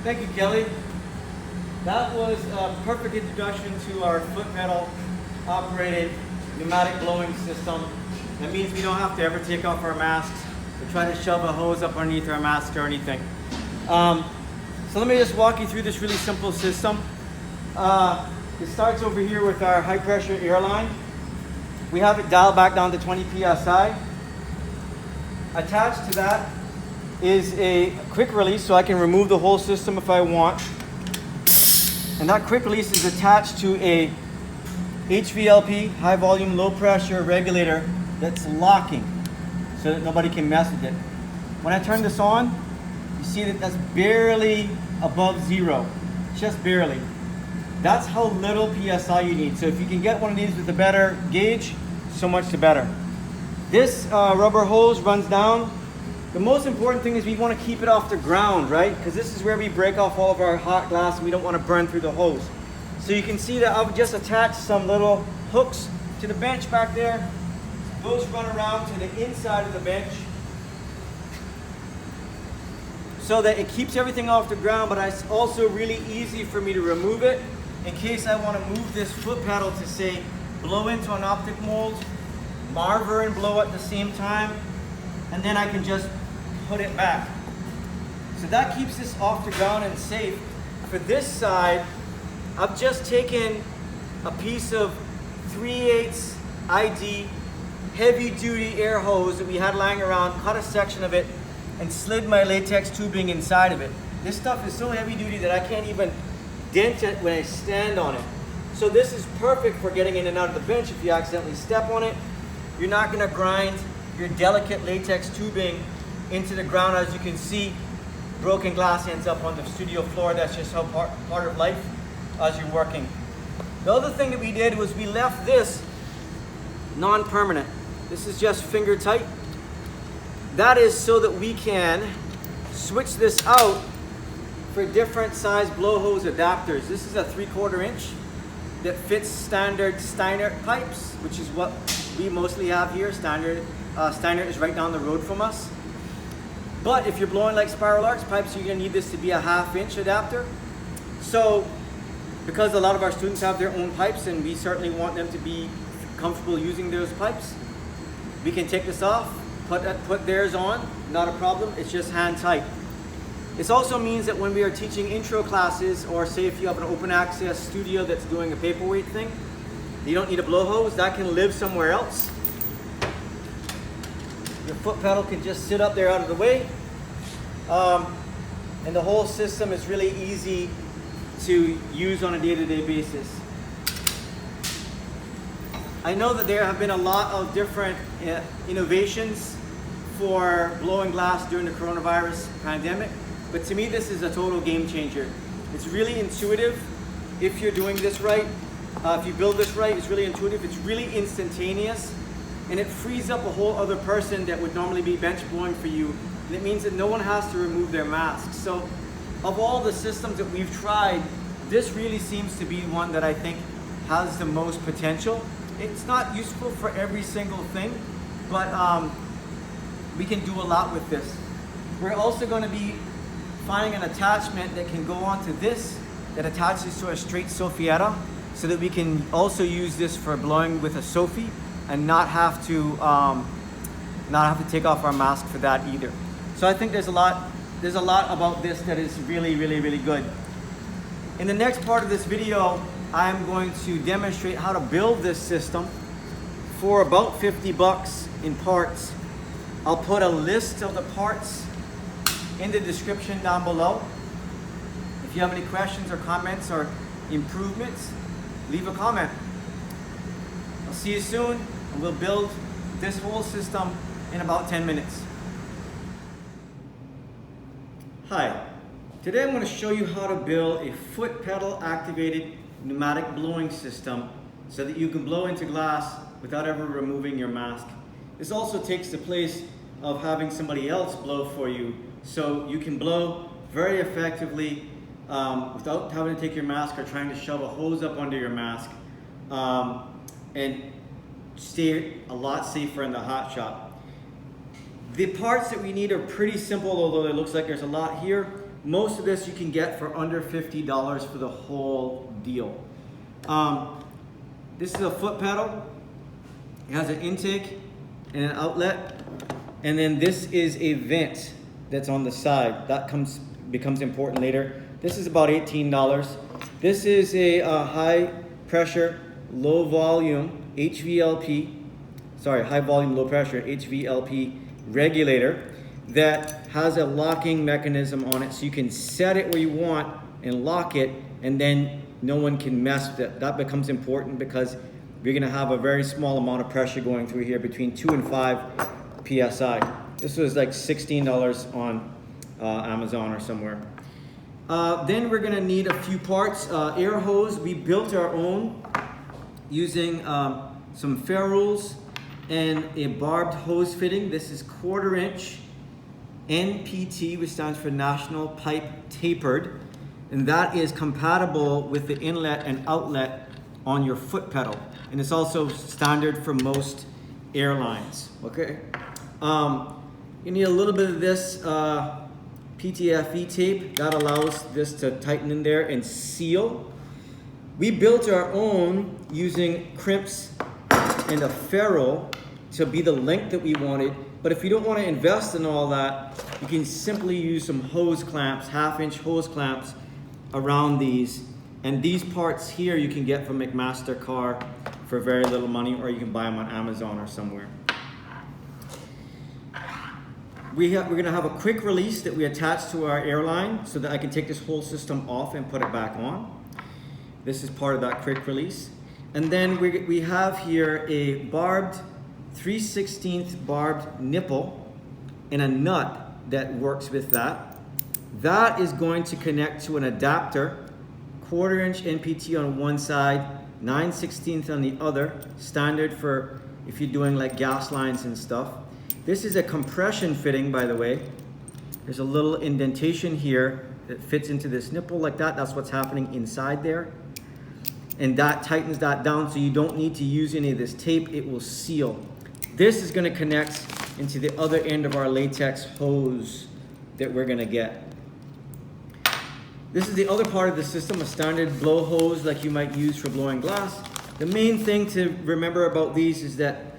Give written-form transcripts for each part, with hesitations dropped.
Thank you, Kelly. That was a perfect introduction to our foot pedal operated pneumatic blowing system. That means we don't have to ever take off our masks or try to shove a hose up underneath our mask or anything. So let me just walk you through this really simple system. It starts over here with our high pressure air line. We have it dialed back down to 20 PSI. Attached to that is a quick release, so I can remove the whole system if I want. And that quick release is attached to a HVLP, high volume, low pressure regulator that's locking so that nobody can mess with it. When I turn this on, you see that that's barely above zero, just barely. That's how little PSI you need. So if you can get one of these with a better gauge, so much the better. This rubber hose runs down. The most important thing is we want to keep it off the ground, right? Because this is where we break off all of our hot glass and we don't want to burn through the hose. So you can see that I've just attached some little hooks to the bench back there. Those run around to the inside of the bench so that it keeps everything off the ground, but it's also really easy for me to remove it in case I want to move this foot pedal to, say, blow into an optic mold, marver and blow at the same time, and then I can just put it back. So that keeps this off the ground and safe. For this side, I've just taken a piece of 3/8 ID heavy duty air hose that we had lying around, cut a section of it, and slid my latex tubing inside of it. This stuff is so heavy duty that I can't even dent it when I stand on it. So this is perfect for getting in and out of the bench. If you accidentally step on it, you're not gonna grind your delicate latex tubing into the ground. As you can see, broken glass ends up on the studio floor. That's just how part of life as you're working. The other thing that we did was we left this non-permanent. This is just finger tight. That is so that we can switch this out for different size blow hose adapters. This is a 3/4 inch that fits standard Steinert pipes, which is what we mostly have here. Steinert is right down the road from us. But if you're blowing like spiral arch pipes, you're gonna need this to be a 1/2 inch adapter. So because a lot of our students have their own pipes and we certainly want them to be comfortable using those pipes, we can take this off, put theirs on, not a problem. It's just hand tight. This also means that when we are teaching intro classes, or say if you have an open access studio that's doing a paperweight thing, you don't need a blow hose, that can live somewhere else. Your foot pedal can just sit up there out of the way. And the whole system is really easy to use on a day-to-day basis. I know that there have been a lot of different innovations for blowing glass during the coronavirus pandemic, but to me this is a total game changer. It's really intuitive if you're doing this right. If you build this right, it's really intuitive, it's really instantaneous, and it frees up a whole other person that would normally be bench blowing for you. And it means that no one has to remove their mask. So of all the systems that we've tried, this really seems to be one that I think has the most potential. It's not useful for every single thing, but we can do a lot with this. We're also going to be finding an attachment that can go onto this, that attaches to a straight Sophietta, so that we can also use this for blowing with a Sophie and not have to take off our mask for that either. So I think there's a lot about this that is really, really, really good. In the next part of this video, I'm going to demonstrate how to build this system for about 50 bucks in parts. I'll put a list of the parts in the description down below. If you have any questions or comments or improvements, leave a comment. I'll see you soon, and we'll build this whole system in about 10 minutes. Hi, today I'm going to show you how to build a foot pedal activated pneumatic blowing system so that you can blow into glass without ever removing your mask. This also takes the place of having somebody else blow for you, so you can blow very effectively without having to take your mask or trying to shove a hose up under your mask, and stay a lot safer in the hot shop. The parts that we need are pretty simple, although it looks like there's a lot here. Most of this you can get for under $50 for the whole deal. This is a foot pedal. It has an intake and an outlet. And then this is a vent that's on the side. That becomes important later. This is about $18. This is a high pressure, low volume HVLP, high volume, low pressure HVLP regulator that has a locking mechanism on it, so you can set it where you want and lock it, and then no one can mess with it. That becomes important because you're gonna have a very small amount of pressure going through here, between 2 and 5 PSI. This was like $16 on Amazon or somewhere. Then we're gonna need a few parts. Air hose, we built our own using some ferrules and a barbed hose fitting. This is 1/4 inch NPT, which stands for National Pipe Tapered, and that is compatible with the inlet and outlet on your foot pedal, and it's also standard for most airlines. Okay, you need a little bit of this PTFE tape that allows this to tighten in there and seal. We built our own using crimps and a ferrule to be the length that we wanted. But if you don't want to invest in all that, you can simply use some hose clamps, 1/2 inch hose clamps around these. And these parts here you can get from McMaster Car for very little money, or you can buy them on Amazon or somewhere. We're gonna have a quick release that we attach to our airline so that I can take this whole system off and put it back on. This is part of that quick release. And then we have here a barbed 3/16 barbed nipple and a nut that works with that. That is going to connect to an adapter, 1/4 inch NPT on one side, 9/16 on the other, standard for if you're doing like gas lines and stuff. This is a compression fitting, by the way. There's a little indentation here that fits into this nipple like that. That's what's happening inside there. And that tightens that down, so you don't need to use any of this tape. It will seal. This is going to connect into the other end of our latex hose that we're going to get. This is the other part of the system, a standard blow hose like you might use for blowing glass. The main thing to remember about these is that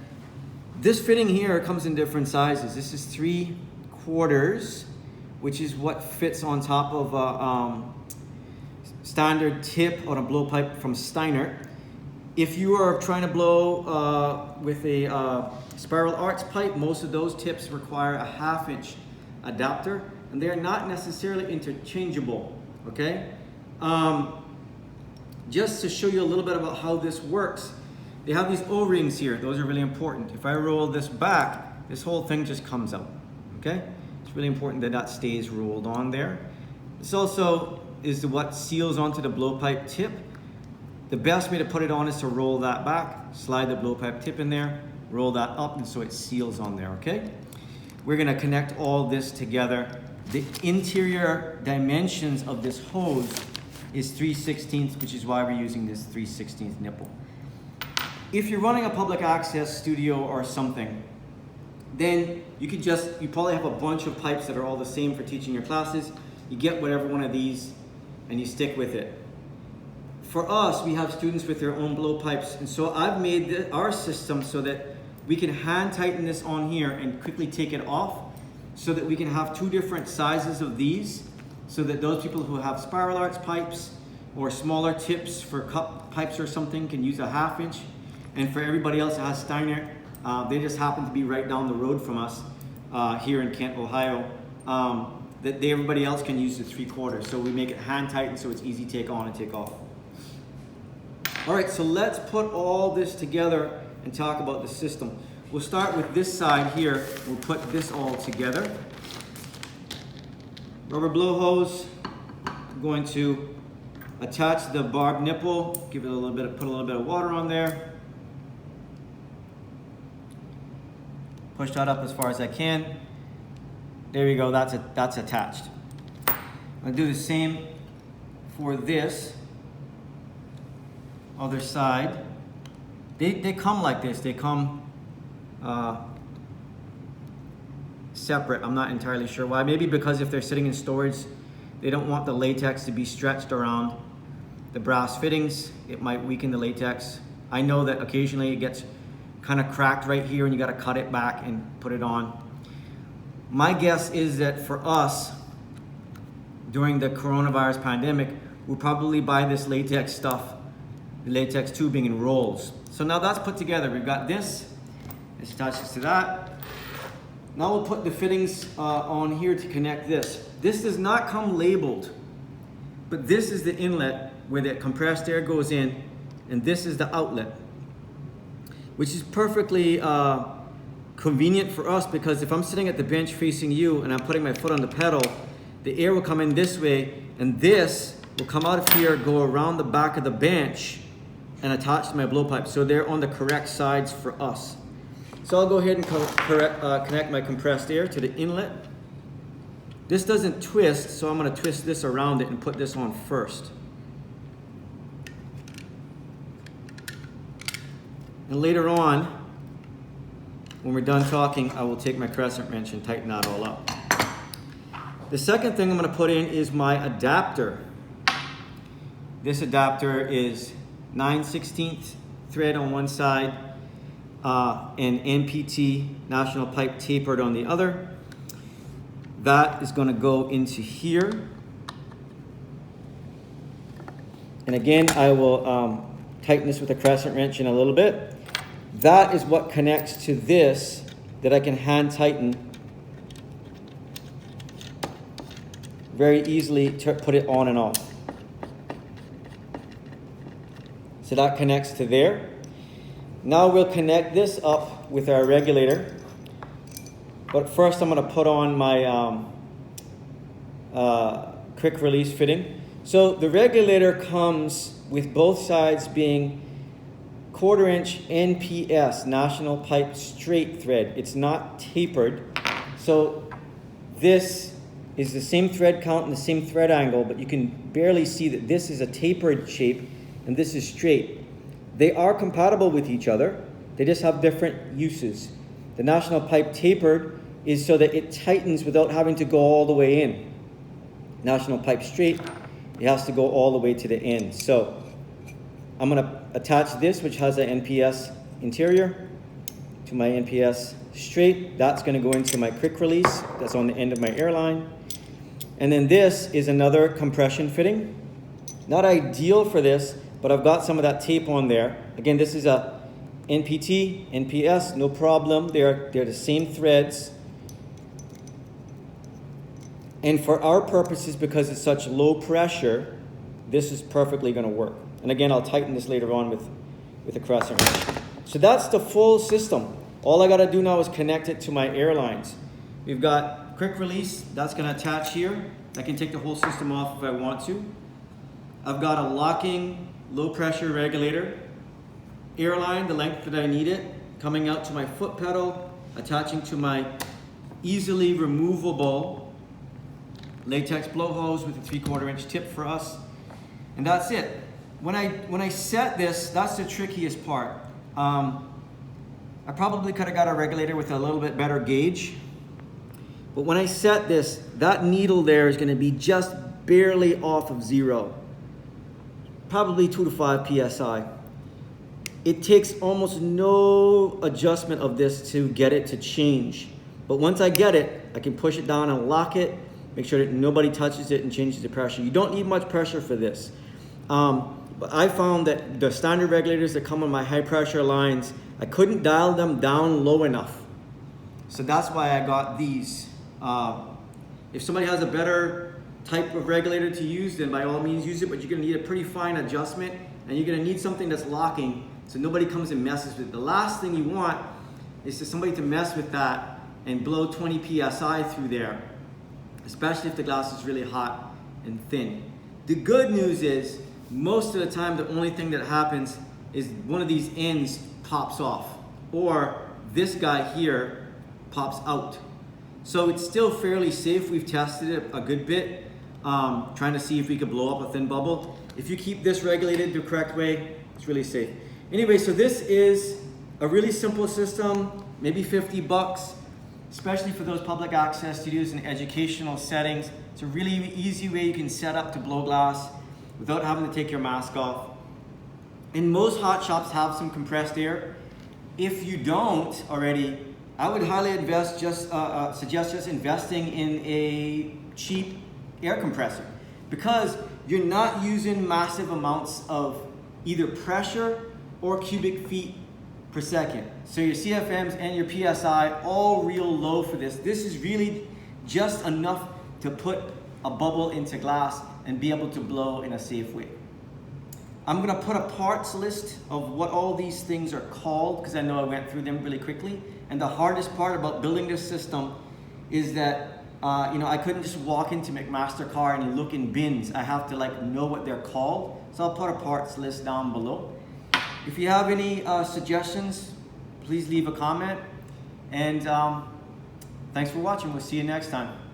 this fitting here comes in different sizes. This is 3/4, which is what fits on top of a standard tip on a blowpipe from Steinert. If you are trying to blow with a spiral arch pipe, most of those tips require a 1/2 inch adapter, and they are not necessarily interchangeable, okay? Just to show you a little bit about how this works, they have these O-rings here. Those are really important. If I roll this back, this whole thing just comes out, okay? It's really important that that stays rolled on there. This also is what seals onto the blowpipe tip. The best way to put it on is to roll that back, slide the blowpipe tip in there, roll that up, and so it seals on there, okay? We're gonna connect all this together. The interior dimensions of this hose is 3/16, which is why we're using this 3/16 nipple. If you're running a public access studio or something, then you probably have a bunch of pipes that are all the same for teaching your classes. You get whatever one of these and you stick with it. For us, we have students with their own blowpipes, and so I've made our system so that we can hand tighten this on here and quickly take it off, so that we can have 2 different sizes of these, so that those people who have spiral arch pipes or smaller tips for cup pipes or something can use a 1/2 inch, and for everybody else that has Steinert, they just happen to be right down the road from us here in Kent, Ohio, that everybody else can use the 3/4. So we make it hand tightened so it's easy to take on and take off. All right, so let's put all this together and talk about the system. We'll start with this side here. We'll put this all together. Rubber blow hose. I'm going to attach the barbed nipple, give it a little bit, put a little bit of water on there. Push that up as far as I can. There we go, that's attached. I'll do the same for this other side. They come like this, they come separate. I'm not entirely sure why. Maybe because if they're sitting in storage, They don't want the latex to be stretched around the brass fittings. It might weaken the latex. I know that occasionally it gets kind of cracked right here and you got to cut it back and put it on. My guess is that for us, during the coronavirus pandemic, we'll probably buy this latex stuff, the latex tubing in rolls. So now that's put together. We've got this attaches to that. Now we'll put the fittings on here to connect this. This does not come labeled, but this is the inlet where the compressed air goes in, and this is the outlet, which is perfectly convenient for us, because if I'm sitting at the bench facing you and I'm putting my foot on the pedal, the air will come in this way, and this will come out of here, go around the back of the bench, and attach to my blowpipe. So they're on the correct sides for us. So I'll go ahead and connect my compressed air to the inlet. This doesn't twist, so I'm going to twist this around it and put this on first. And later on, when we're done talking, I will take my crescent wrench and tighten that all up. The second thing I'm going to put in is my adapter. This adapter is 9/16 thread on one side, and NPT, National Pipe tapered on the other. That is going to go into here. And again, I will tighten this with a crescent wrench in a little bit. That is what connects to this that I can hand tighten very easily to put it on and off. So that connects to there. Now we'll connect this up with our regulator. But first I'm going to put on my quick release fitting. So the regulator comes with both sides being 1/4 inch NPS, National Pipe straight thread. It's not tapered. So this is the same thread count and the same thread angle, but you can barely see that this is a tapered shape and this is straight. They are compatible with each other. They just have different uses. The National Pipe tapered is so that it tightens without having to go all the way in. National Pipe straight, it has to go all the way to the end. So I'm going to attach this, which has an NPS interior, to my NPS straight. That's going to go into my quick release. That's on the end of my airline. And then this is another compression fitting. Not ideal for this, but I've got some of that tape on there. Again, this is a NPT, NPS, no problem. They're the same threads. And for our purposes, because it's such low pressure, this is perfectly going to work. And again, I'll tighten this later on with a crescent wrench. So that's the full system. All I got to do now is connect it to my airlines. We've got quick release. That's going to attach here. I can take the whole system off if I want to. I've got a locking low pressure regulator. Airline, the length that I need it, coming out to my foot pedal, attaching to my easily removable latex blow hose with a 3/4 inch tip for us. And that's it. When I set this, that's the trickiest part. I probably could have got a regulator with a little bit better gauge. But when I set this, that needle there is going to be just barely off of 0. Probably 2 to 5 PSI. It takes almost no adjustment of this to get it to change. But once I get it, I can push it down and lock it, make sure that nobody touches it and changes the pressure. You don't need much pressure for this. But I found that the standard regulators that come on my high pressure lines, I couldn't dial them down low enough. So that's why I got these. If somebody has a better type of regulator to use, then by all means use it, but you're gonna need a pretty fine adjustment, and you're gonna need something that's locking so nobody comes and messes with it. The last thing you want is for somebody to mess with that and blow 20 PSI through there, especially if the glass is really hot and thin. The good news is, most of the time, the only thing that happens is one of these ends pops off, or this guy here pops out. So it's still fairly safe. We've tested it a good bit, trying to see if we could blow up a thin bubble. If you keep this regulated the correct way, it's really safe. Anyway, so this is a really simple system, maybe 50 bucks. especially for those public access studios and educational settings. It's a really easy way you can set up to blow glass without having to take your mask off. And most hot shops have some compressed air. If you don't already, I would highly suggest just investing in a cheap air compressor, because you're not using massive amounts of either pressure or cubic feet per second. So your CFMs and your PSI all real low for this. This is really just enough to put a bubble into glass and be able to blow in a safe way. I'm gonna put a parts list of what all these things are called, because I know I went through them really quickly. And the hardest part about building this system is that I couldn't just walk into McMaster-Carr and look in bins. I have to know what they're called. So I'll put a parts list down below. If you have any suggestions, please leave a comment. And thanks for watching. We'll see you next time.